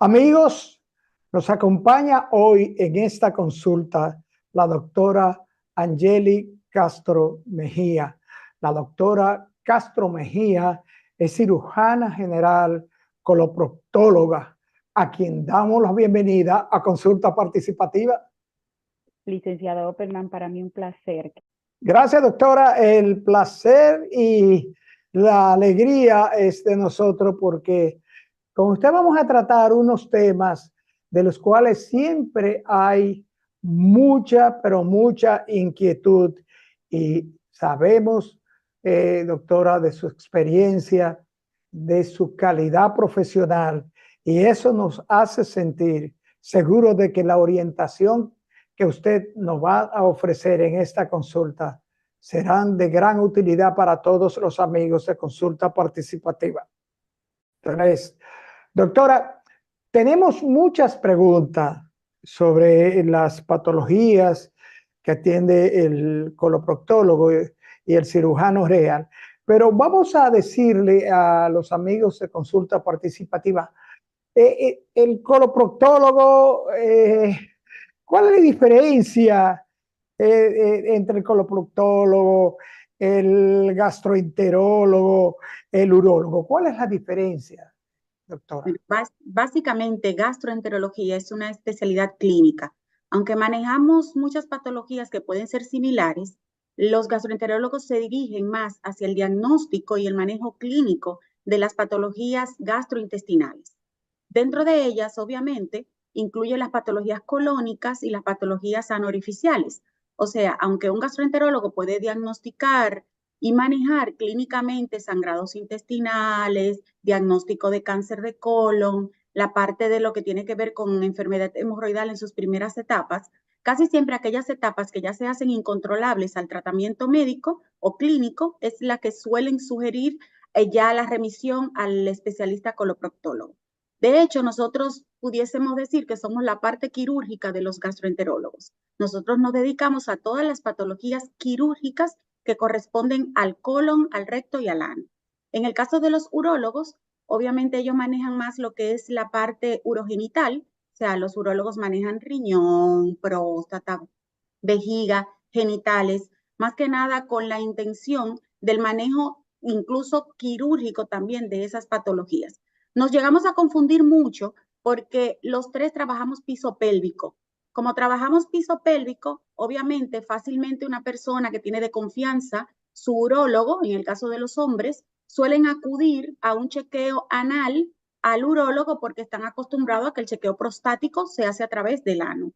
Amigos, nos acompaña hoy en esta consulta la doctora Angeli Castro Mejía. La doctora Castro Mejía es cirujana general, coloproctóloga, a quien damos la bienvenida a Consulta Participativa. Licenciado Opperman, para mí un placer. Gracias, doctora. El placer y la alegría es de nosotros porque con usted vamos a tratar unos temas de los cuales siempre hay mucha, pero mucha inquietud y sabemos, doctora, de su experiencia, de su calidad profesional y eso nos hace sentir seguros de que la orientación que usted nos va a ofrecer en esta consulta serán de gran utilidad para todos los amigos de Consulta Participativa. Entonces, doctora, tenemos muchas preguntas sobre las patologías que atiende el coloproctólogo y el cirujano real, pero vamos a decirle a los amigos de Consulta Participativa, el coloproctólogo, ¿cuál es la diferencia entre el coloproctólogo, el gastroenterólogo, el urólogo? ¿Cuál es la diferencia, doctora? Básicamente, gastroenterología es una especialidad clínica. Aunque manejamos muchas patologías que pueden ser similares, los gastroenterólogos se dirigen más hacia el diagnóstico y el manejo clínico de las patologías gastrointestinales. Dentro de ellas, obviamente, incluye las patologías colónicas y las patologías anorificiales. O sea, aunque un gastroenterólogo puede diagnosticar y manejar clínicamente sangrados intestinales, diagnóstico de cáncer de colon, la parte de lo que tiene que ver con enfermedad hemorroidal en sus primeras etapas, casi siempre aquellas etapas que ya se hacen incontrolables al tratamiento médico o clínico es la que suelen sugerir ya la remisión al especialista coloproctólogo. De hecho, nosotros pudiésemos decir que somos la parte quirúrgica de los gastroenterólogos. Nosotros nos dedicamos a todas las patologías quirúrgicas que corresponden al colon, al recto y al ano. En el caso de los urólogos, obviamente ellos manejan más lo que es la parte urogenital, o sea, los urólogos manejan riñón, próstata, vejiga, genitales, más que nada con la intención del manejo incluso quirúrgico también de esas patologías. Nos llegamos a confundir mucho porque los tres trabajamos piso pélvico. Como trabajamos piso pélvico, obviamente fácilmente una persona que tiene de confianza su urólogo, en el caso de los hombres, suelen acudir a un chequeo anal al urólogo porque están acostumbrados a que el chequeo prostático se hace a través del ano.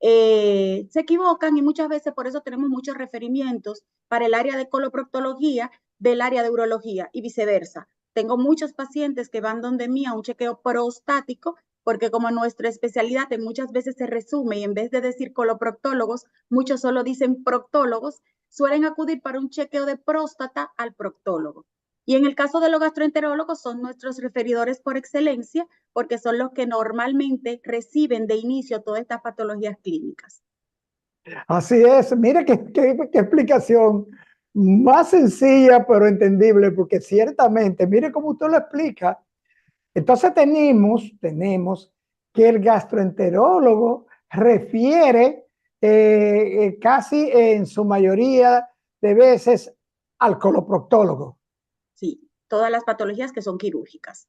Se equivocan y muchas veces por eso tenemos muchos referimientos para el área de coloproctología del área de urología y viceversa. Tengo muchos pacientes que van donde mí a un chequeo prostático porque como nuestra especialidad muchas veces se resume y en vez de decir coloproctólogos, muchos solo dicen proctólogos, suelen acudir para un chequeo de próstata al proctólogo. Y en el caso de los gastroenterólogos son nuestros referidores por excelencia porque son los que normalmente reciben de inicio todas estas patologías clínicas. Así es, mire qué explicación más sencilla pero entendible, porque ciertamente, mire cómo usted lo explica. Entonces tenemos que el gastroenterólogo refiere casi en su mayoría de veces al coloproctólogo. Sí, todas las patologías que son quirúrgicas.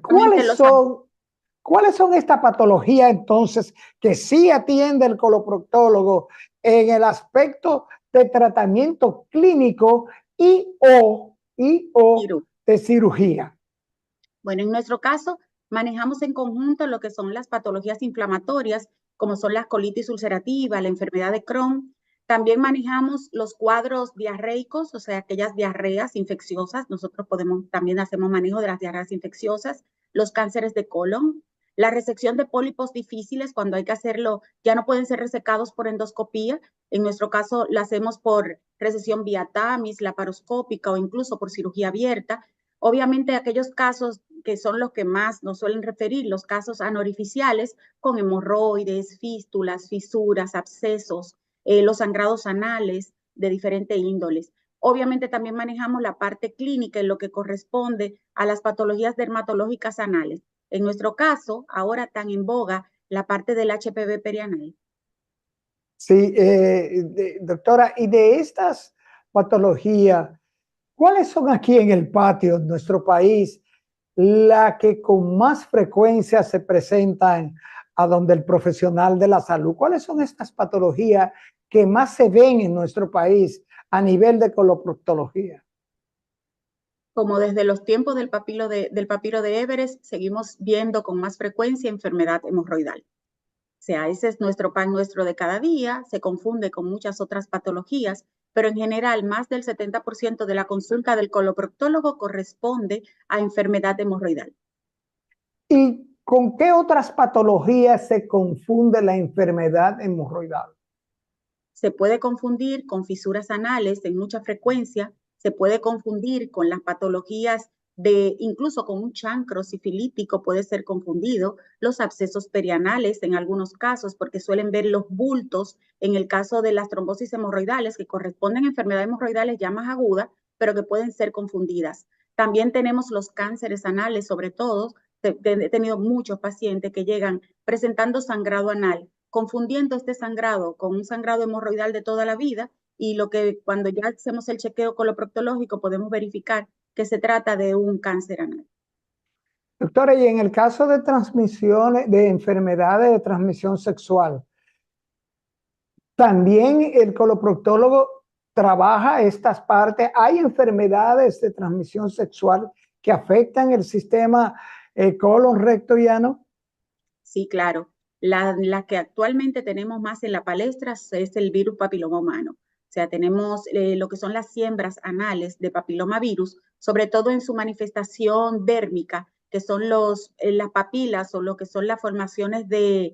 ¿Cuáles son estas patologías entonces que sí atiende el coloproctólogo en el aspecto de tratamiento clínico y o de cirugía? Bueno, en nuestro caso manejamos en conjunto lo que son las patologías inflamatorias, como son la colitis ulcerativa, la enfermedad de Crohn. También manejamos los cuadros diarreicos, o sea, aquellas diarreas infecciosas. Nosotros también hacemos manejo de las diarreas infecciosas, los cánceres de colon, la resección de pólipos difíciles cuando hay que hacerlo, ya no pueden ser resecados por endoscopía. En nuestro caso la hacemos por resección vía TAMIS, laparoscópica o incluso por cirugía abierta. Obviamente aquellos casos que son los que más nos suelen referir, los casos anorificiales con hemorroides, fístulas, fisuras, abscesos, los sangrados anales de diferentes índoles. Obviamente también manejamos la parte clínica en lo que corresponde a las patologías dermatológicas anales. En nuestro caso, ahora tan en boga la parte del HPV perianal. Sí, doctora, y de estas patologías, ¿cuáles son aquí en el patio, en nuestro país, la que con más frecuencia se presentan a donde el profesional de la salud? ¿Cuáles son estas patologías que más se ven en nuestro país a nivel de coloproctología? Como desde los tiempos del papiro de Everest, seguimos viendo con más frecuencia enfermedad hemorroidal. O sea, ese es nuestro pan nuestro de cada día, se confunde con muchas otras patologías, pero en general más del 70% de la consulta del coloproctólogo corresponde a enfermedad hemorroidal. ¿Y con qué otras patologías se confunde la enfermedad hemorroidal? Se puede confundir con fisuras anales en mucha frecuencia, se puede confundir con las patologías incluso con un chancro sifilítico puede ser confundido, los abscesos perianales en algunos casos, porque suelen ver los bultos en el caso de las trombosis hemorroidales, que corresponden a enfermedades hemorroidales ya más agudas, pero que pueden ser confundidas. También tenemos los cánceres anales, sobre todo, he tenido muchos pacientes que llegan presentando sangrado anal, confundiendo este sangrado con un sangrado hemorroidal de toda la vida, y lo que cuando ya hacemos el chequeo coloproctológico podemos verificar que se trata de un cáncer anal. Doctora, y en el caso de transmisiones, de enfermedades de transmisión sexual, también el coloproctólogo trabaja estas partes. Hay enfermedades de transmisión sexual que afectan el sistema colon recto y ano. Sí, claro. La que actualmente tenemos más en la palestra es el virus papiloma humano. O sea, tenemos lo que son las siembras anales de papilomavirus, sobre todo en su manifestación dérmica, que son las papilas o lo que son las formaciones ya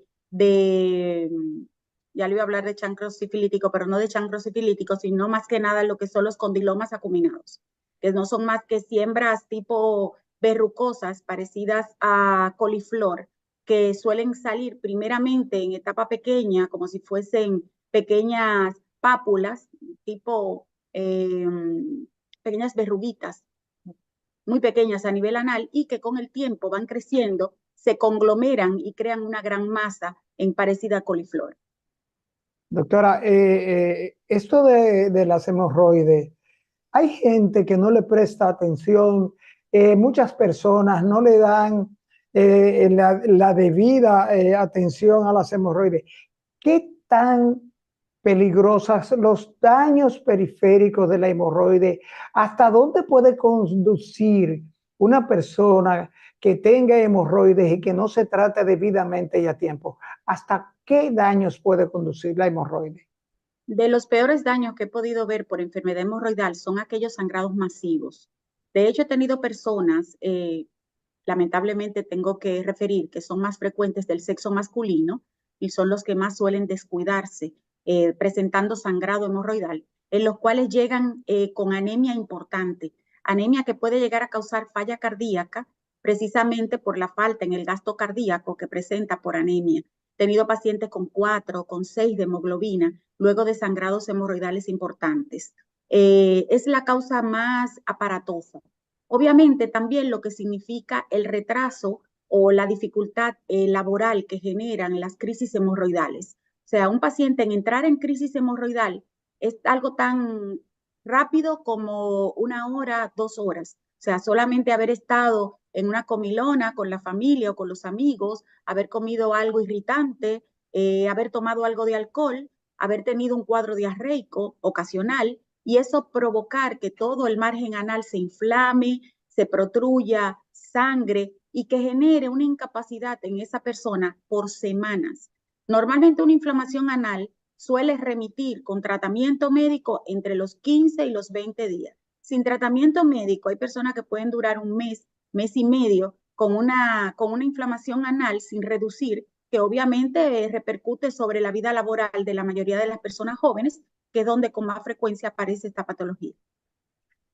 le voy a hablar de chancro sifilítico, pero no de chancro sifilítico, sino más que nada lo que son los condilomas acuminados, que no son más que siembras tipo verrucosas parecidas a coliflor, que suelen salir primeramente en etapa pequeña, como si fuesen pequeñas pápulas, tipo pequeñas verruguitas, muy pequeñas a nivel anal, y que con el tiempo van creciendo, se conglomeran y crean una gran masa en parecida a coliflor. Doctora, esto de las hemorroides, hay gente que no le presta atención, muchas personas no le dan la debida atención a las hemorroides. ¿Qué tan peligrosas los daños periféricos de la hemorroide? ¿Hasta dónde puede conducir una persona que tenga hemorroides y que no se trate debidamente y a tiempo? ¿Hasta qué daños puede conducir la hemorroide? De los peores daños que he podido ver por enfermedad hemorroidal son aquellos sangrados masivos. De hecho, he tenido personas, lamentablemente tengo que referir, que son más frecuentes del sexo masculino y son los que más suelen descuidarse, presentando sangrado hemorroidal, en los cuales llegan con anemia importante, anemia que puede llegar a causar falla cardíaca precisamente por la falta en el gasto cardíaco que presenta por anemia. He tenido pacientes con 4, con 6 de hemoglobina, luego de sangrados hemorroidales importantes. Es la causa más aparatosa. Obviamente también lo que significa el retraso o la dificultad laboral que generan las crisis hemorroidales. O sea, un paciente en entrar en crisis hemorroidal es algo tan rápido como 1 hora, 2 horas. O sea, solamente haber estado en una comilona con la familia o con los amigos, haber comido algo irritante, haber tomado algo de alcohol, haber tenido un cuadro diarreico ocasional, y eso provocar que todo el margen anal se inflame, se protruya sangre y que genere una incapacidad en esa persona por semanas. Normalmente una inflamación anal suele remitir con tratamiento médico entre los 15 y los 20 días. Sin tratamiento médico hay personas que pueden durar un mes, mes y medio con una inflamación anal sin reducir, que obviamente repercute sobre la vida laboral de la mayoría de las personas jóvenes, que es donde con más frecuencia aparece esta patología.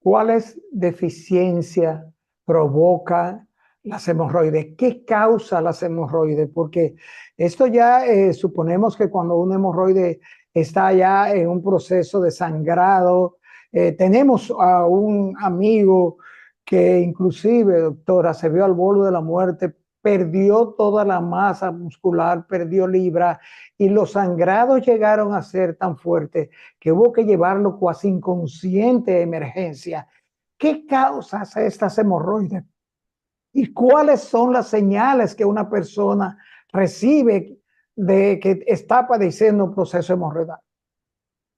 ¿Cuáles deficiencias provocan las hemorroides? ¿Qué causa las hemorroides? Porque esto ya suponemos que cuando un hemorroide está ya en un proceso de sangrado, tenemos a un amigo que inclusive, doctora, se vio al borde de la muerte perdió toda la masa muscular, perdió libra y los sangrados llegaron a ser tan fuertes que hubo que llevarlo casi inconsciente de emergencia. ¿Qué causas estas hemorroides? ¿Y cuáles son las señales que una persona recibe de que está padeciendo un proceso hemorroidal?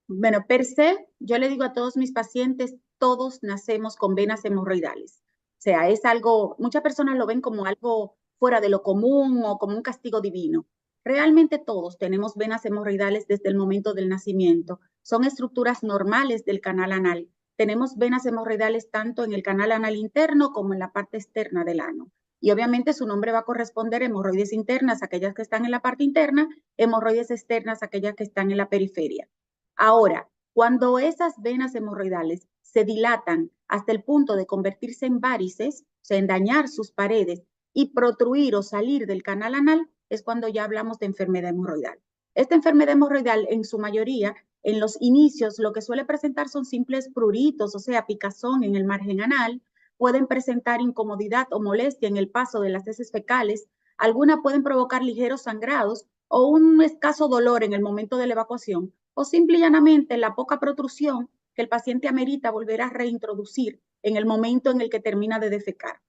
Bueno, per se, yo le digo a todos mis pacientes, todos nacemos con venas hemorroidales. O sea, es algo, muchas personas lo ven como algo fuera de lo común o como un castigo divino. Realmente todos tenemos venas hemorroidales desde el momento del nacimiento. Son estructuras normales del canal anal. Tenemos venas hemorroidales tanto en el canal anal interno como en la parte externa del ano. Y obviamente su nombre va a corresponder a hemorroides internas, aquellas que están en la parte interna, hemorroides externas, aquellas que están en la periferia. Ahora, cuando esas venas hemorroidales se dilatan hasta el punto de convertirse en varices, o sea, en dañar sus paredes y protruir o salir del canal anal, es cuando ya hablamos de enfermedad hemorroidal. Esta enfermedad hemorroidal, en su mayoría, en los inicios, lo que suele presentar son simples pruritos, o sea, picazón en el margen anal, pueden presentar incomodidad o molestia en el paso de las heces fecales, algunas pueden provocar ligeros sangrados o un escaso dolor en el momento de la evacuación, o simple y llanamente la poca protrusión que el paciente amerita volver a reintroducir en el momento en el que termina de defecar.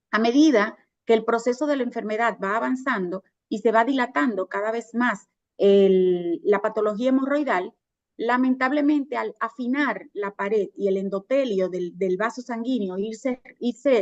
A medida que el proceso de la enfermedad va avanzando y se va dilatando cada vez más la patología hemorroidal, lamentablemente al afinar la pared y el endotelio del vaso sanguíneo irse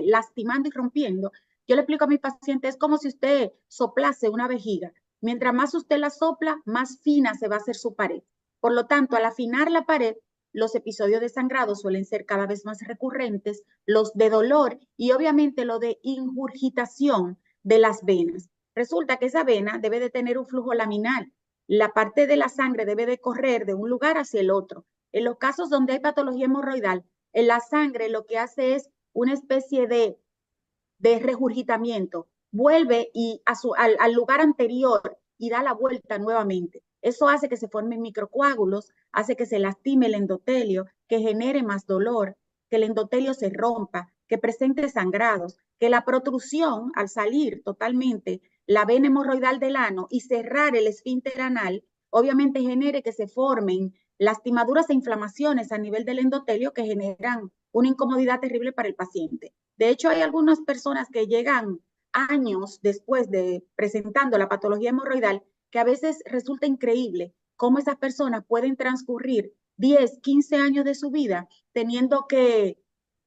lastimando y rompiendo, yo le explico a mi paciente, es como si usted soplase una vejiga. Mientras más usted la sopla, más fina se va a hacer su pared. Por lo tanto, al afinar la pared, los episodios de sangrado suelen ser cada vez más recurrentes, los de dolor y obviamente lo de ingurgitación de las venas. Resulta que esa vena debe de tener un flujo laminar. La parte de la sangre debe de correr de un lugar hacia el otro. En los casos donde hay patología hemorroidal, en la sangre lo que hace es una especie de regurgitamiento, vuelve y al lugar anterior y da la vuelta nuevamente. Eso hace que se formen microcoágulos, hace que se lastime el endotelio, que genere más dolor, que el endotelio se rompa, que presente sangrados, que la protrusión al salir totalmente la vena hemorroidal del ano y cerrar el esfínter anal, obviamente genere que se formen lastimaduras e inflamaciones a nivel del endotelio que generan una incomodidad terrible para el paciente. De hecho, hay algunas personas que llegan años después de presentando la patología hemorroidal que a veces resulta increíble cómo esas personas pueden transcurrir 10, 15 años de su vida teniendo que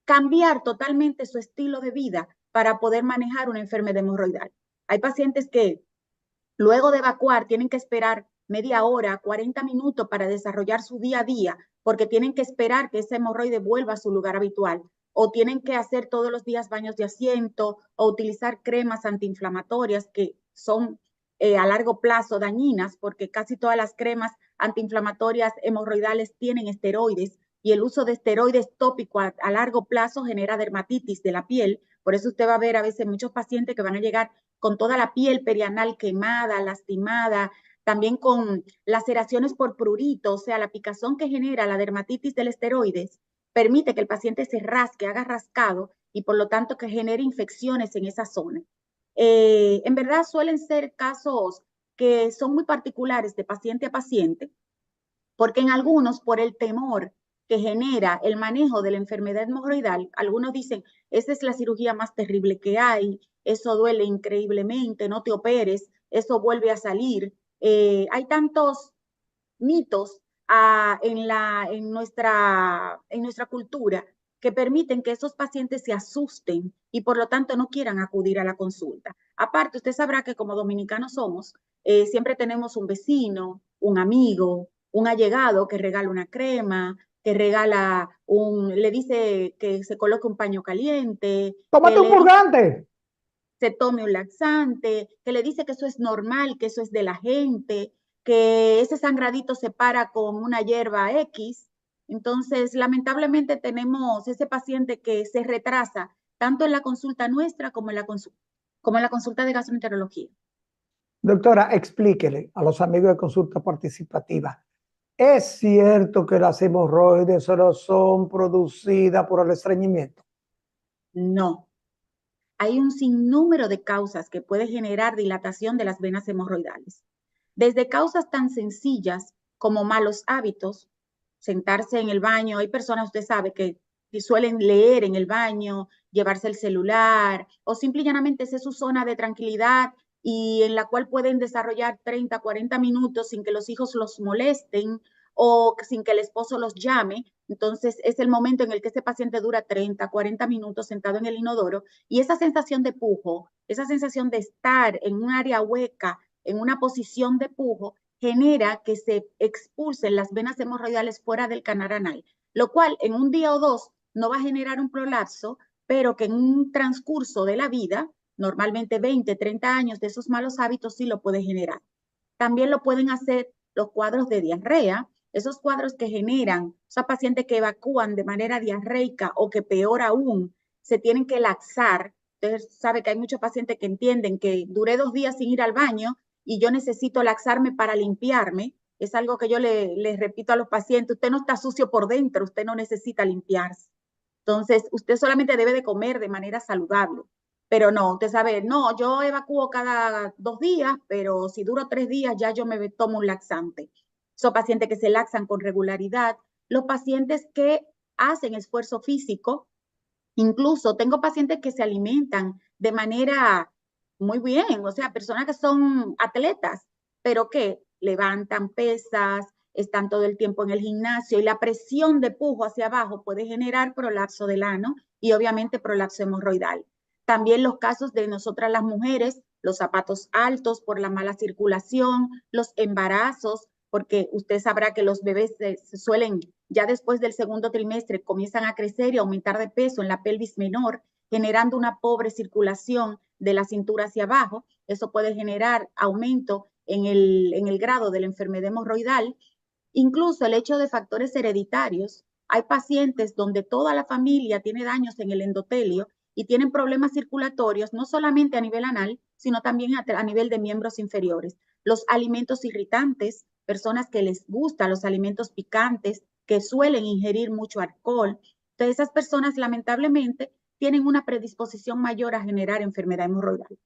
cambiar totalmente su estilo de vida para poder manejar una enfermedad hemorroidal. Hay pacientes que luego de evacuar tienen que esperar media hora, 40 minutos para desarrollar su día a día, porque tienen que esperar que ese hemorroide vuelva a su lugar habitual, o tienen que hacer todos los días baños de asiento, o utilizar cremas antiinflamatorias que son a largo plazo dañinas, porque casi todas las cremas antiinflamatorias hemorroidales tienen esteroides, y el uso de esteroides tópicos a largo plazo genera dermatitis de la piel. Por eso usted va a ver a veces muchos pacientes que van a llegar con toda la piel perianal quemada, lastimada, también con laceraciones por prurito, o sea, la picazón que genera la dermatitis del esteroides permite que el paciente se rasque, haga rascado y por lo tanto que genere infecciones en esa zona. En verdad suelen ser casos que son muy particulares de paciente a paciente, porque en algunos, por el temor que genera el manejo de la enfermedad hemorroidal, algunos dicen, esa es la cirugía más terrible que hay, eso duele increíblemente, no te operes, eso vuelve a salir. Hay tantos mitos en nuestra cultura que permiten que esos pacientes se asusten y por lo tanto no quieran acudir a la consulta. Aparte, usted sabrá que como dominicanos somos, siempre tenemos un vecino, un amigo, un allegado que regala una crema, que le dice que se coloque un paño caliente, que ¡Tómate un le dice purgante! se tome un laxante, que le dice que eso es normal, que eso es de la gente, que ese sangradito se para con una hierba X. Entonces, lamentablemente tenemos ese paciente que se retrasa tanto en la consulta nuestra como en la consulta de gastroenterología. Doctora, explíquele a los amigos de consulta participativa. ¿Es cierto que las hemorroides solo son producidas por el estreñimiento? No. hay un sinnúmero de causas que puede generar dilatación de las venas hemorroidales. Desde causas tan sencillas como malos hábitos, sentarse en el baño. Hay personas, usted sabe, que suelen leer en el baño, llevarse el celular, o simple y llanamente esa es su zona de tranquilidad y en la cual pueden desarrollar 30, 40 minutos sin que los hijos los molesten o sin que el esposo los llame. Entonces es el momento en el que ese paciente dura 30, 40 minutos sentado en el inodoro y esa sensación de pujo, esa sensación de estar en un área hueca, en una posición de pujo, genera que se expulsen las venas hemorroidales fuera del canal anal, lo cual en un día o dos no va a generar un prolapso, pero que en un transcurso de la vida, normalmente 20, 30 años de esos malos hábitos sí lo puede generar. También lo pueden hacer los cuadros de diarrea, esos cuadros que generan, esos pacientes que evacúan de manera diarreica o que peor aún, se tienen que laxar. Usted sabe que hay muchos pacientes que entienden que duré 2 días sin ir al baño y yo necesito laxarme para limpiarme. Es algo que yo le repito a los pacientes, usted no está sucio por dentro, usted no necesita limpiarse. Entonces, usted solamente debe de comer de manera saludable. Pero no, usted sabe, no, yo evacúo cada 2 días, pero si duro 3 días ya yo me tomo un laxante. Son pacientes que se laxan con regularidad. Los pacientes que hacen esfuerzo físico, incluso tengo pacientes que se alimentan de manera muy bien, o sea, personas que son atletas, pero que levantan pesas, están todo el tiempo en el gimnasio y la presión de pujo hacia abajo puede generar prolapso del ano y obviamente prolapso hemorroidal. También los casos de nosotras las mujeres, los zapatos altos por la mala circulación, los embarazos, porque usted sabrá que los bebés se suelen, ya después del segundo trimestre, comienzan a crecer y aumentar de peso en la pelvis menor, generando una pobre circulación de la cintura hacia abajo. Eso puede generar aumento en el grado de la enfermedad hemorroidal. Incluso el hecho de factores hereditarios. Hay pacientes donde toda la familia tiene daños en el endotelio y tienen problemas circulatorios, no solamente a nivel anal, sino también a nivel de miembros inferiores. Los alimentos irritantes, personas que les gustan los alimentos picantes, que suelen ingerir mucho alcohol. Entonces, esas personas lamentablemente tienen una predisposición mayor a generar enfermedad hemorroidal.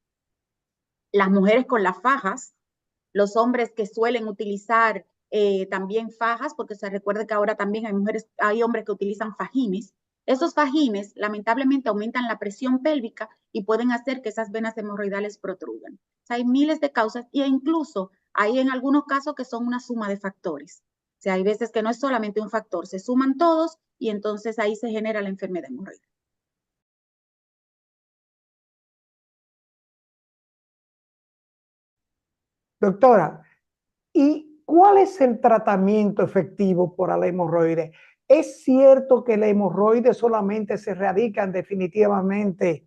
Las mujeres con las fajas, los hombres que suelen utilizar también fajas, porque se recuerda que ahora también hay hombres que utilizan fajines. Esos fajines lamentablemente aumentan la presión pélvica y pueden hacer que esas venas hemorroidales protruyan. O sea, hay miles de causas e incluso hay en algunos casos que son una suma de factores. O sea, hay veces que no es solamente un factor, se suman todos y entonces ahí se genera la enfermedad hemorroidal. Doctora, ¿y cuál es el tratamiento efectivo para la hemorroide? ¿Es cierto que la hemorroide solamente se erradican definitivamente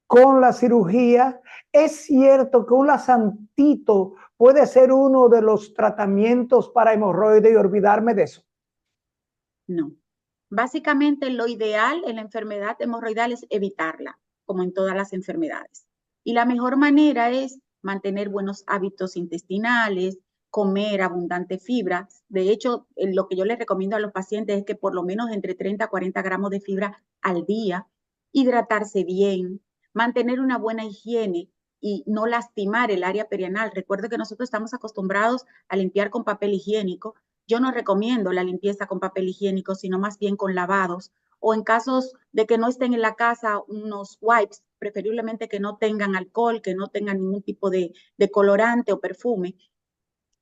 con la cirugía? ¿Es cierto que un lasantito puede ser uno de los tratamientos para hemorroide y olvidarme de eso? No. Básicamente lo ideal en la enfermedad hemorroidal es evitarla, como en todas las enfermedades. Y la mejor manera es mantener buenos hábitos intestinales, comer abundante fibra. De hecho, lo que yo les recomiendo a los pacientes es que por lo menos entre 30 a 40 gramos de fibra al día, hidratarse bien, mantener una buena higiene y no lastimar el área perianal. Recuerde que nosotros estamos acostumbrados a limpiar con papel higiénico. Yo no recomiendo la limpieza con papel higiénico, sino más bien con lavados. O en casos de que no estén en la casa, unos wipes, preferiblemente que no tengan alcohol, que no tengan ningún tipo de colorante o perfume.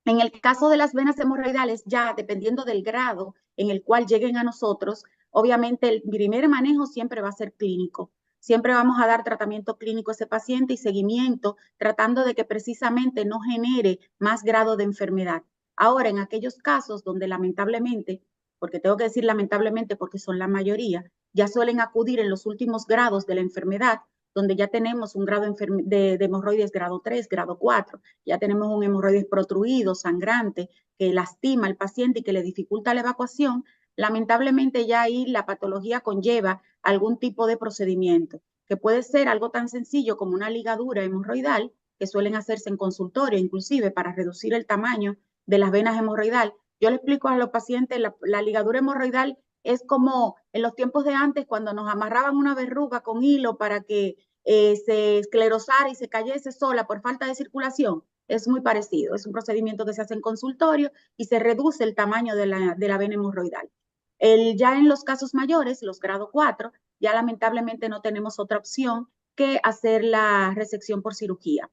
En el caso de las venas hemorroidales, ya dependiendo del grado en el cual lleguen a nosotros, obviamente el primer manejo siempre va a ser clínico. Siempre vamos a dar tratamiento clínico a ese paciente y seguimiento, tratando de que precisamente no genere más grado de enfermedad. Ahora, en aquellos casos donde lamentablemente, porque tengo que decir lamentablemente porque son la mayoría, ya suelen acudir en los últimos grados de la enfermedad, donde ya tenemos un grado de hemorroides grado 3, grado 4, ya tenemos un hemorroides protruido, sangrante, que lastima al paciente y que le dificulta la evacuación, lamentablemente ya ahí la patología conlleva algún tipo de procedimiento, que puede ser algo tan sencillo como una ligadura hemorroidal, que suelen hacerse en consultorio, inclusive para reducir el tamaño de las venas hemorroidal. Yo le explico a los pacientes, la ligadura hemorroidal es como en los tiempos de antes cuando nos amarraban una verruga con hilo para que se esclerosara y se cayese sola por falta de circulación, es muy parecido. Es un procedimiento que se hace en consultorio y se reduce el tamaño de la vena hemorroidal. Ya en los casos mayores, los grado 4, ya lamentablemente no tenemos otra opción que hacer la resección por cirugía.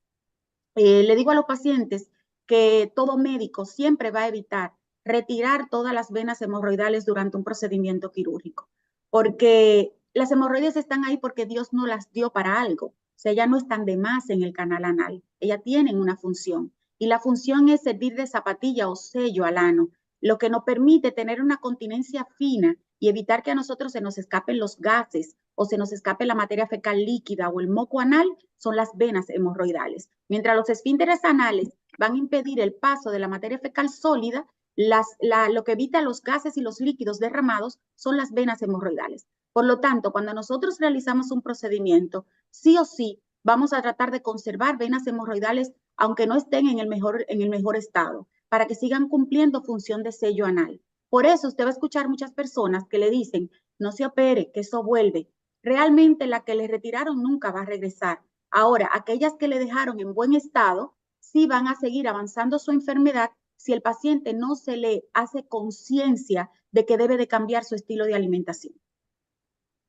Le digo a los pacientes que todo médico siempre va a evitar retirar todas las venas hemorroidales durante un procedimiento quirúrgico, porque las hemorroides están ahí porque Dios no las dio para algo. O sea, ellas no están de más en el canal anal, ellas tienen una función y la función es servir de zapatilla o sello al ano, lo que nos permite tener una continencia fina y evitar que a nosotros se nos escapen los gases o se nos escape la materia fecal líquida o el moco anal, son las venas hemorroidales. Mientras los esfínteres anales van a impedir el paso de la materia fecal sólida, lo que evita los gases y los líquidos derramados son las venas hemorroidales. Por lo tanto, cuando nosotros realizamos un procedimiento, sí o sí vamos a tratar de conservar venas hemorroidales aunque no estén en el mejor estado, para que sigan cumpliendo función de sello anal. Por eso usted va a escuchar muchas personas que le dicen, no se opere, que eso vuelve. Realmente la que le retiraron nunca va a regresar. Ahora, aquellas que le dejaron en buen estado, sí van a seguir avanzando su enfermedad si el paciente no se le hace conciencia de que debe de cambiar su estilo de alimentación.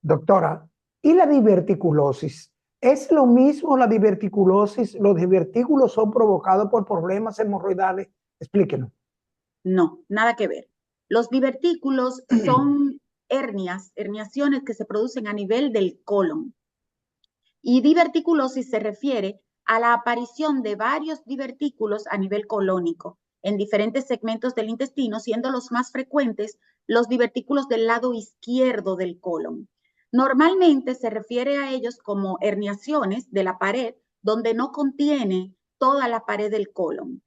Doctora, ¿y la diverticulosis? ¿Es lo mismo la diverticulosis? ¿Los divertículos son provocados por problemas hemorroidales? Explíquenos. No, nada que ver. Los divertículos son herniaciones que se producen a nivel del colon. Y diverticulosis se refiere a la aparición de varios divertículos a nivel colónico en diferentes segmentos del intestino, siendo los más frecuentes los divertículos del lado izquierdo del colon. Normalmente se refiere a ellos como herniaciones de la pared donde no contiene toda la pared del colon.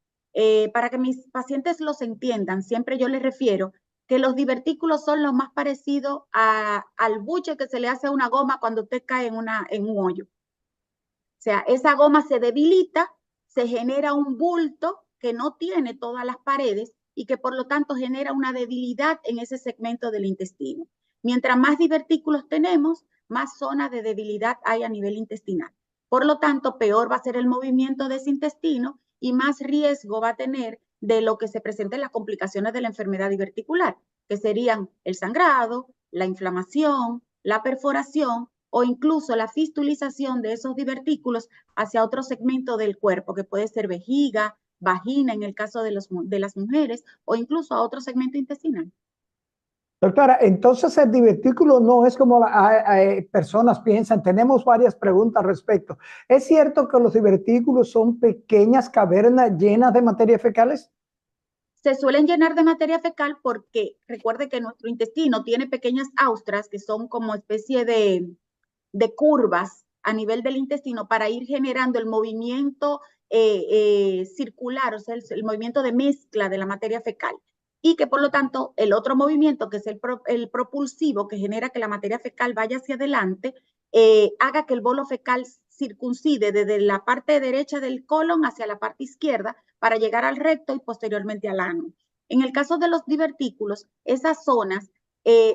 Para que mis pacientes los entiendan, siempre yo les refiero que los divertículos son lo más parecido al buche que se le hace a una goma cuando usted cae en un hoyo. O sea, esa goma se debilita, se genera un bulto que no tiene todas las paredes y que por lo tanto genera una debilidad en ese segmento del intestino. Mientras más divertículos tenemos, más zona de debilidad hay a nivel intestinal. Por lo tanto, peor va a ser el movimiento de ese intestino y más riesgo va a tener de lo que se presenten las complicaciones de la enfermedad diverticular, que serían el sangrado, la inflamación, la perforación o incluso la fistulización de esos divertículos hacia otro segmento del cuerpo, que puede ser vejiga, vagina en el caso de las mujeres, o incluso a otro segmento intestinal. Doctora, entonces el divertículo no es como personas piensan. Tenemos varias preguntas al respecto. ¿Es cierto que los divertículos son pequeñas cavernas llenas de materia fecales? Se suelen llenar de materia fecal porque recuerde que nuestro intestino tiene pequeñas austras que son como especie de curvas a nivel del intestino para ir generando el movimiento circular, o sea, el movimiento de mezcla de la materia fecal. Y que por lo tanto el otro movimiento, que es el propulsivo, que genera que la materia fecal vaya hacia adelante, haga que el bolo fecal circuncide desde la parte derecha del colon hacia la parte izquierda para llegar al recto y posteriormente al ano. En el caso de los divertículos, esas zonas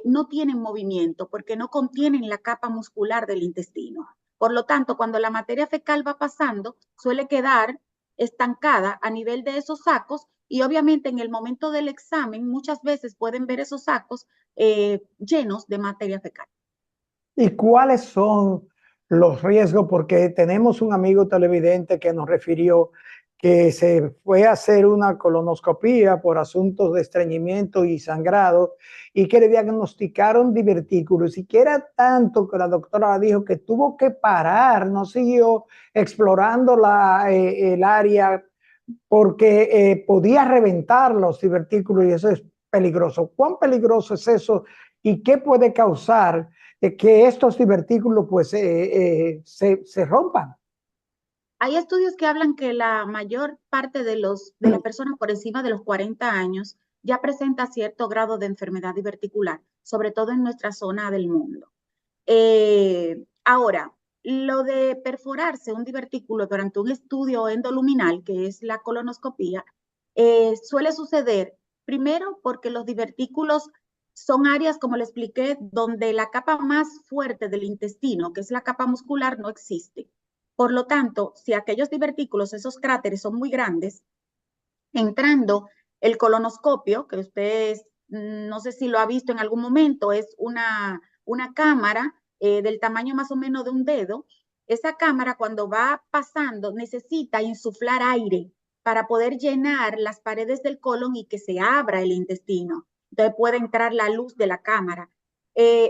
no tienen movimiento porque no contienen la capa muscular del intestino. Por lo tanto, cuando la materia fecal va pasando, suele quedar estancada a nivel de esos sacos y obviamente en el momento del examen muchas veces pueden ver esos sacos llenos de materia fecal. ¿Y cuáles son los riesgos? Porque tenemos un amigo televidente que nos refirió que se fue a hacer una colonoscopía por asuntos de estreñimiento y sangrado y que le diagnosticaron divertículos y que era tanto que la doctora dijo que tuvo que parar, no siguió explorando el área porque podía reventar los divertículos y eso es peligroso. ¿Cuán peligroso es eso y qué puede causar que estos divertículos pues se rompan? Hay estudios que hablan que la mayor parte de las personas por encima de los 40 años ya presenta cierto grado de enfermedad diverticular, sobre todo en nuestra zona del mundo. Ahora, lo de perforarse un divertículo durante un estudio endoluminal, que es la colonoscopía, suele suceder primero porque los divertículos son áreas, como le expliqué, donde la capa más fuerte del intestino, que es la capa muscular, no existe. Por lo tanto, si aquellos divertículos, esos cráteres son muy grandes, entrando el colonoscopio, que usted no sé si lo ha visto en algún momento, es una cámara del tamaño más o menos de un dedo. Esa cámara cuando va pasando necesita insuflar aire para poder llenar las paredes del colon y que se abra el intestino. Entonces puede entrar la luz de la cámara.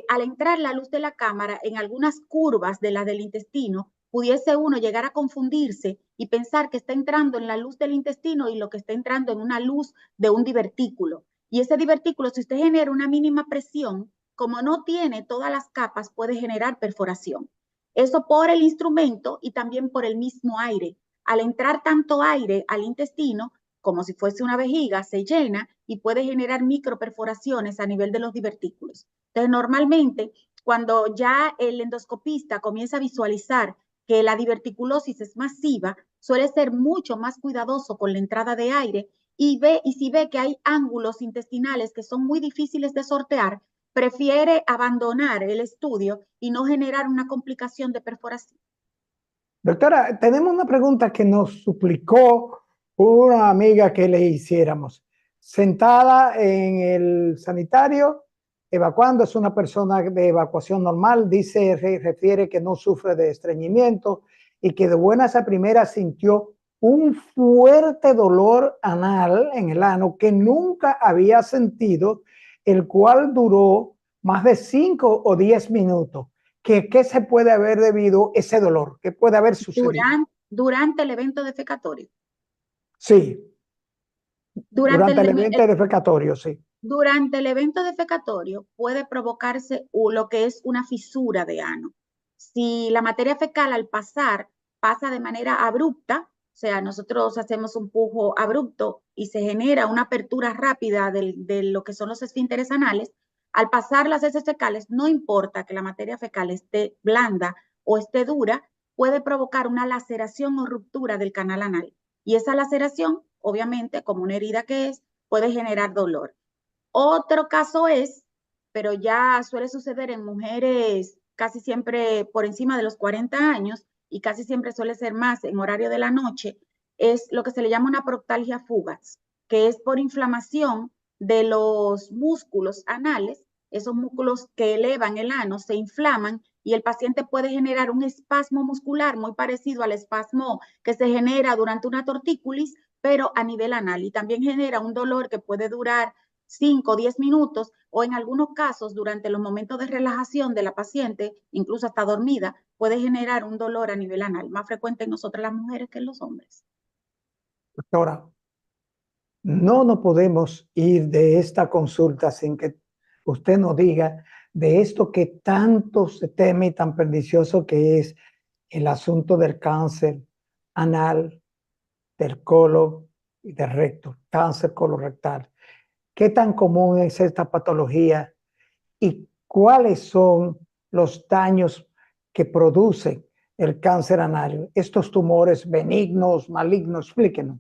Al entrar la luz de la cámara en algunas curvas de la del intestino, pudiese uno llegar a confundirse y pensar que está entrando en la luz del intestino y lo que está entrando en una luz de un divertículo. Y ese divertículo, si usted genera una mínima presión, como no tiene todas las capas, puede generar perforación. Eso por el instrumento y también por el mismo aire. Al entrar tanto aire al intestino, como si fuese una vejiga, se llena y puede generar microperforaciones a nivel de los divertículos. Entonces, normalmente, cuando ya el endoscopista comienza a visualizar que la diverticulosis es masiva, suele ser mucho más cuidadoso con la entrada de aire y si ve que hay ángulos intestinales que son muy difíciles de sortear, prefiere abandonar el estudio y no generar una complicación de perforación. Doctora, tenemos una pregunta que nos suplicó una amiga que le hiciéramos. Sentada en el sanitario, evacuando, es una persona de evacuación normal, refiere que no sufre de estreñimiento y que de buenas a primeras sintió un fuerte dolor anal en el ano que nunca había sentido, el cual duró más de 5 o 10 minutos. ¿Qué se puede haber debido ese dolor? ¿Qué puede haber sucedido? Durante el evento defecatorio. Sí, Durante durante el, el el, evento defecatorio, sí. Durante el evento defecatorio puede provocarse lo que es una fisura de ano. Si la materia fecal al pasar pasa de manera abrupta, o sea, nosotros hacemos un pujo abrupto y se genera una apertura rápida de lo que son los esfínteres anales, al pasar las heces fecales, no importa que la materia fecal esté blanda o esté dura, puede provocar una laceración o ruptura del canal anal. Y esa laceración, obviamente, como una herida que es, puede generar dolor. Otro caso es, pero ya suele suceder en mujeres casi siempre por encima de los 40 años y casi siempre suele ser más en horario de la noche, es lo que se le llama una proctalgia fugaz, que es por inflamación de los músculos anales, esos músculos que elevan el ano se inflaman y el paciente puede generar un espasmo muscular muy parecido al espasmo que se genera durante una tortícolis, pero a nivel anal y también genera un dolor que puede durar 5 o 10 minutos o en algunos casos durante los momentos de relajación de la paciente, incluso hasta dormida, puede generar un dolor a nivel anal, más frecuente en nosotras las mujeres que en los hombres. Doctora, no nos podemos ir de esta consulta sin que usted nos diga de esto que tanto se teme y tan pernicioso que es el asunto del cáncer anal, del colon y del recto, cáncer colorectal. ¿Qué tan común es esta patología y cuáles son los daños que producen el cáncer anal? Estos tumores benignos, malignos, explíquenos.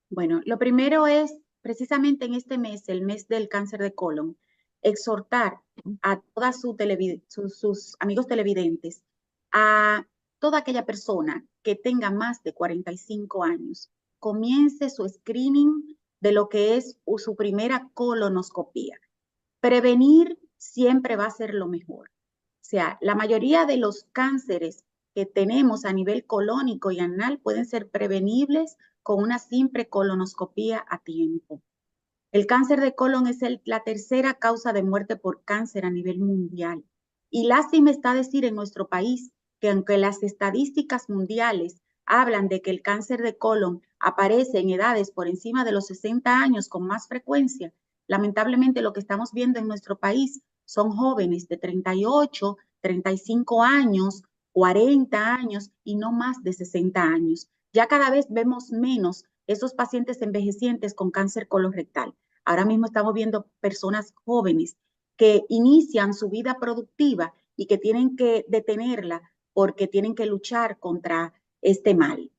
Bueno, lo primero es precisamente en este mes, el mes del cáncer de colon, exhortar a todas sus amigos televidentes, a toda aquella persona que tenga más de 45 años, comience su screening de lo que es su primera colonoscopía. Prevenir siempre va a ser lo mejor. O sea, la mayoría de los cánceres que tenemos a nivel colónico y anal pueden ser prevenibles con una simple colonoscopía a tiempo. El cáncer de colon es la tercera causa de muerte por cáncer a nivel mundial. Y lástima está decir en nuestro país que aunque las estadísticas mundiales hablan de que el cáncer de colon aparece en edades por encima de los 60 años con más frecuencia, lamentablemente lo que estamos viendo en nuestro país son jóvenes de 38, 35 años, 40 años y no más de 60 años. Ya cada vez vemos menos esos pacientes envejecientes con cáncer colorectal. Ahora mismo estamos viendo personas jóvenes que inician su vida productiva y que tienen que detenerla porque tienen que luchar contra este mal.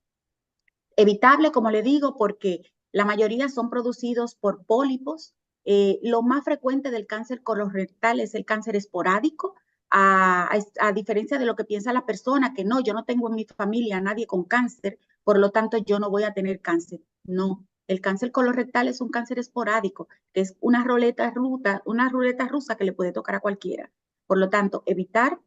Evitable, como le digo, porque la mayoría son producidos por pólipos Lo más frecuente del cáncer colorectal es el cáncer esporádico, a diferencia de lo que piensa la persona, que no, yo no tengo en mi familia a nadie con cáncer, por lo tanto yo no voy a tener cáncer. No, el cáncer colorectal es un cáncer esporádico, que es una ruleta rusa que le puede tocar a cualquiera. Por lo tanto, evitar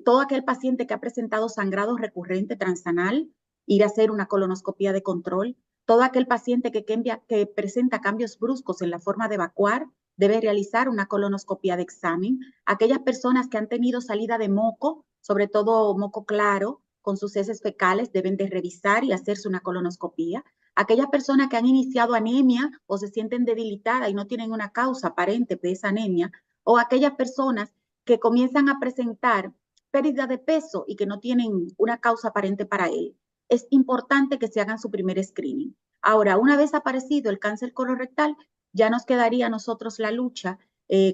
todo aquel paciente que ha presentado sangrado recurrente transanal, ir a hacer una colonoscopia de control. Todo aquel paciente que presenta cambios bruscos en la forma de evacuar debe realizar una colonoscopia de examen. Aquellas personas que han tenido salida de moco, sobre todo moco claro, con sus heces fecales, deben de revisar y hacerse una colonoscopia. Aquellas personas que han iniciado anemia o se sienten debilitadas y no tienen una causa aparente de esa anemia, o aquellas personas que comienzan a presentar pérdida de peso y que no tienen una causa aparente para él. Es importante que se hagan su primer screening. Ahora, una vez aparecido el cáncer colorectal, ya nos quedaría a nosotros la lucha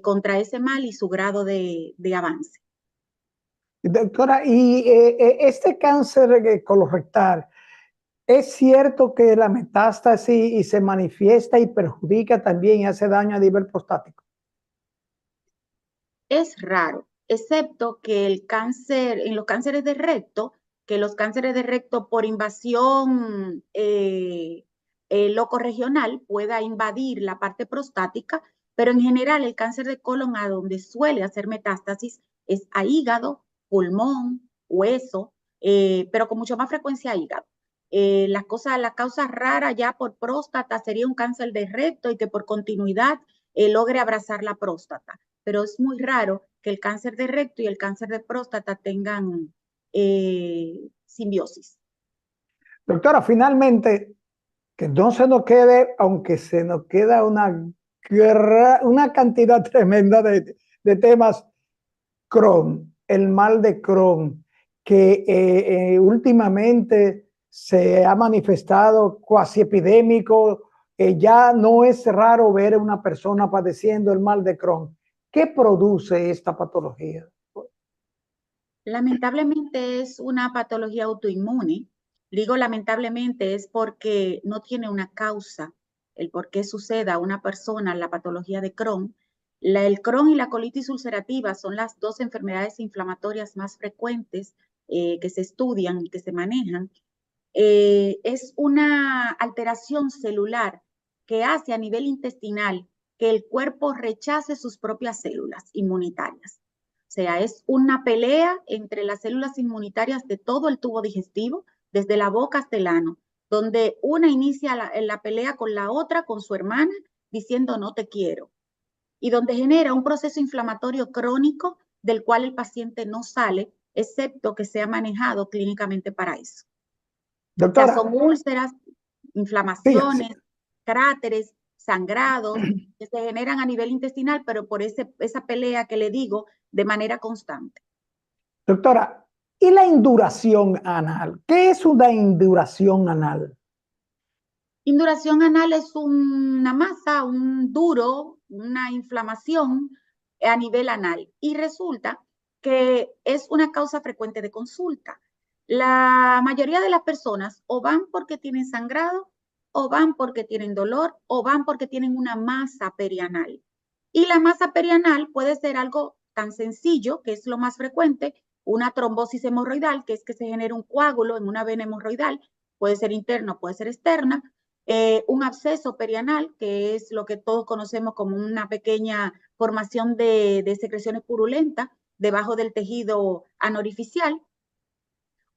contra ese mal y su grado de avance. Doctora, y este cáncer colorectal, ¿es cierto que la metástasis y se manifiesta y perjudica también y hace daño a nivel prostático? Es raro, excepto que el cáncer, en los cánceres de recto, que los cánceres de recto por invasión locorregional pueda invadir la parte prostática, pero en general el cáncer de colon a donde suele hacer metástasis es a hígado, pulmón, hueso, pero con mucho más frecuencia a hígado. La causa rara ya por próstata sería un cáncer de recto y que por continuidad logre abrazar la próstata, pero es muy raro que el cáncer de recto y el cáncer de próstata tengan simbiosis. Doctora, finalmente, que no se nos quede, aunque se nos queda una cantidad tremenda de temas, Crohn, el mal de Crohn, que últimamente se ha manifestado cuasi epidémico, ya no es raro ver a una persona padeciendo el mal de Crohn. ¿Qué produce esta patología? Lamentablemente es una patología autoinmune. Digo lamentablemente es porque no tiene una causa el por qué suceda a una persona la patología de Crohn. El Crohn y la colitis ulcerativa son las dos enfermedades inflamatorias más frecuentes que se estudian y que se manejan. Es una alteración celular que hace a nivel intestinal que el cuerpo rechace sus propias células inmunitarias. O sea, es una pelea entre las células inmunitarias de todo el tubo digestivo, desde la boca hasta el ano, donde una inicia la pelea con la otra, con su hermana, diciendo no te quiero, y donde genera un proceso inflamatorio crónico del cual el paciente no sale, excepto que sea manejado clínicamente para eso. O sea, Doctora, son úlceras, fíjese, inflamaciones, cráteres, sangrados que se generan a nivel intestinal, pero por esa pelea que le digo de manera constante. doctora, ¿y la induración anal? ¿Qué es una induración anal? Induración anal es una masa, un duro, una inflamación a nivel anal y resulta que es una causa frecuente de consulta. La mayoría de las personas o van porque tienen sangrado, o van porque tienen dolor, o van porque tienen una masa perianal. Y la masa perianal puede ser algo tan sencillo, que es lo más frecuente, una trombosis hemorroidal, que es que se genera un coágulo en una vena hemorroidal, puede ser interna, puede ser externa, un absceso perianal, que es lo que todos conocemos como una pequeña formación de secreciones purulentas debajo del tejido anorificial,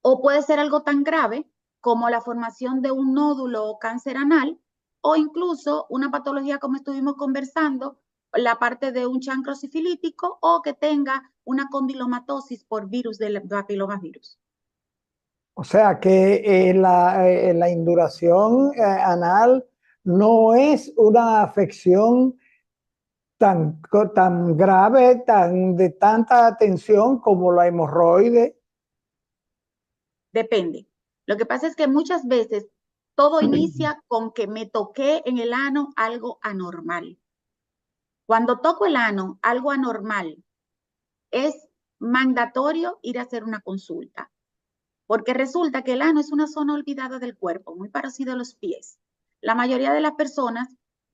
o puede ser algo tan grave como la formación de un nódulo o cáncer anal, o incluso una patología como estuvimos conversando, la parte de un chancro sifilítico o que tenga una condilomatosis por virus del papilomavirus. O sea que la induración anal no es una afección tan grave, de tanta atención como la hemorroide. Depende. Lo que pasa es que muchas veces todo inicia con que me toqué en el ano algo anormal. Cuando toco el ano, algo anormal, es mandatorio ir a hacer una consulta, porque resulta que el ano es una zona olvidada del cuerpo, muy parecido a los pies. La mayoría de las personas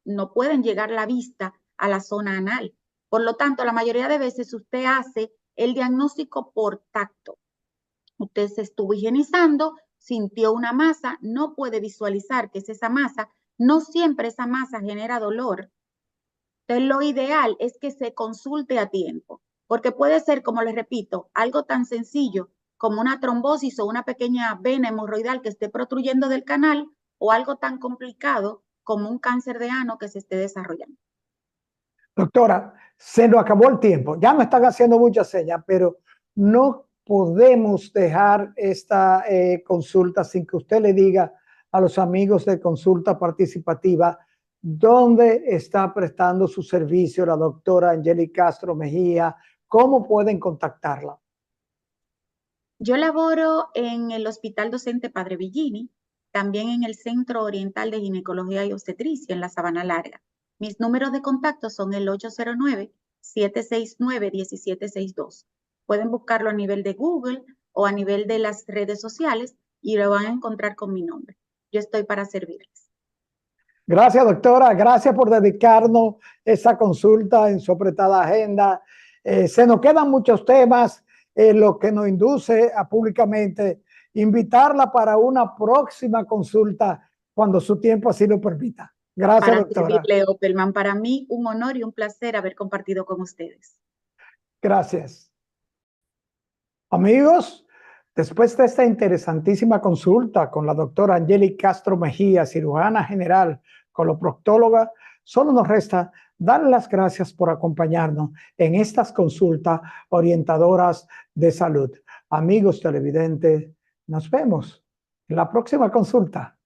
no pueden llegar la vista a la zona anal. Por lo tanto, la mayoría de veces usted hace el diagnóstico por tacto. Usted se estuvo higienizando, sintió una masa, no puede visualizar qué es esa masa, no siempre esa masa genera dolor. Entonces, lo ideal es que se consulte a tiempo, porque puede ser, como les repito, algo tan sencillo como una trombosis o una pequeña vena hemorroidal que esté protruyendo del canal, o algo tan complicado como un cáncer de ano que se esté desarrollando. Doctora, se nos acabó el tiempo. Ya me están haciendo muchas señas, pero no podemos dejar esta consulta sin que usted le diga a los amigos de Consulta Participativa dónde está prestando su servicio la doctora Angeli Castro Mejía, cómo pueden contactarla. Yo laboro en el Hospital Docente Padre Villini, también en el Centro Oriental de Ginecología y Obstetricia en la Sabana Larga. Mis números de contacto son el 809-769-1762. Pueden buscarlo a nivel de Google o a nivel de las redes sociales y lo van a encontrar con mi nombre. Yo estoy para servirles. Gracias, doctora. Gracias por dedicarnos esa consulta en su apretada agenda. Se nos quedan muchos temas, lo que nos induce a públicamente invitarla para una próxima consulta cuando su tiempo así lo permita. Gracias, Para doctora. servirle, Opelman. Para mí, un honor y un placer haber compartido con ustedes. Gracias. Amigos, después de esta interesantísima consulta con la doctora Angeli Castro Mejía, cirujana general, coloproctóloga, solo nos resta dar las gracias por acompañarnos en estas consultas orientadoras de salud. Amigos televidentes, nos vemos en la próxima consulta.